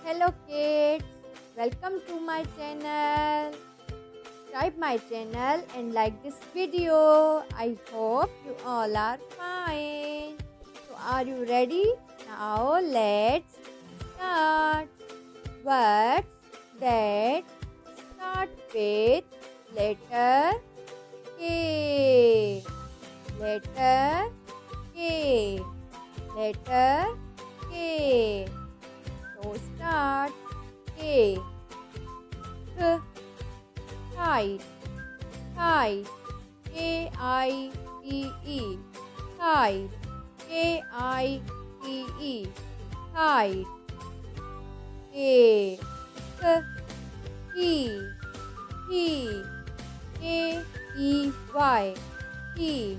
Hello kids, welcome to my channel. Subscribe my channel and like this video. I hope you all are fine. So are you ready? Now let's start. Words that start with letter K. Letter K. Letter K. So start K. K. Kite. Kite. K-I-T-E. Kite. K-I-T-E. Kite. K. K. Key. Key. K-E-Y. Key.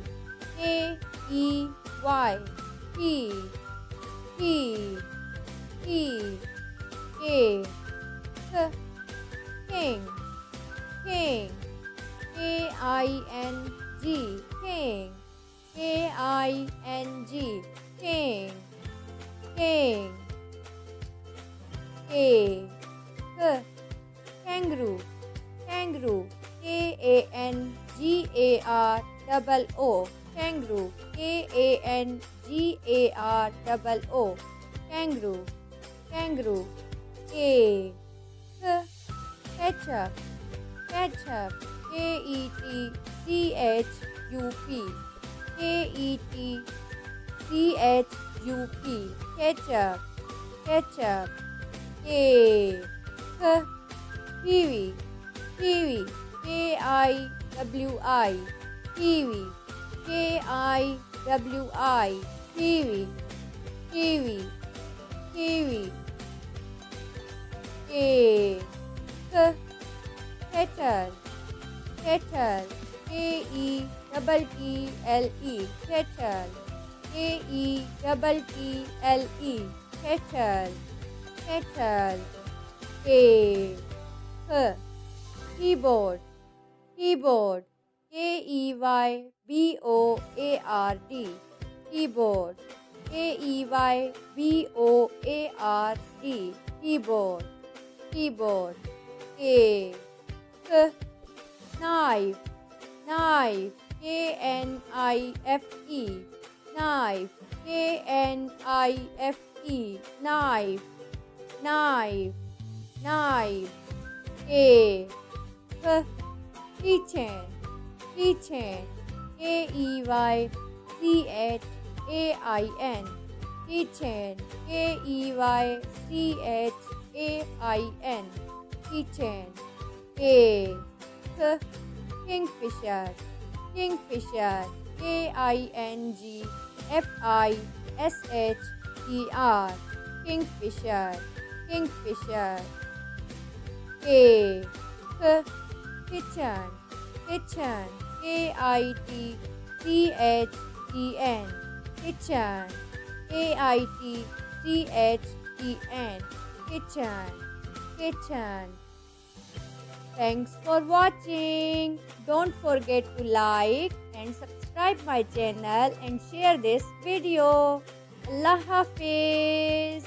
K-E-Y. Key. Key. Key. K. K. King. King. K-I-N-G. King. K-I-N-G. King. King. K. K. Kangaroo. Kangaroo. K-A-N-G-A-R-O-O. Kangaroo. K-A-N-G-A-R-O-O. Kangaroo. Kangaroo. K. K. Ketchup. Ketchup. K-E-T-C-H-U-P. K-E-T-C-H-U-P. Ketchup. Ketchup. K. K. Kiwi. Kiwi. K-I-W-I. Kiwi. K-I-W-I. Kiwi. Kiwi. Kiwi. K. K. Kettle. Kettle. K-E-T-T-L-E. Kettle. K-E-T-T-L-E. Kettle. Kettle. K. K. Keyboard. Keyboard. K-E-Y-B-O-A-R-D. Keyboard. K-E-Y-B-O-A-R-D. Keyboard. Keyboard. K. K. Knife. Knife. K-N-I-F-E. Knife. K-N-I-F-E. Knife. Knife. Knife. K. K. Keychain. Keychain. K-E-Y-C-H-A-I-N. Keychain. K-E-Y-C-H-A-I-N. Keychain. K. K. Kingfisher. Kingfisher. K-I-N-G-F-I-S-H-E-R. Kingfisher. Kingfisher. K. K. Kitchen. Kitchen. K-I-T-C-H-E-N. Kitchen. K-I-T-C-H-E-N. Kitchen. Kitchen. Thanks for watching. Don't forget to like and subscribe my channel and share this video. Allah Hafiz.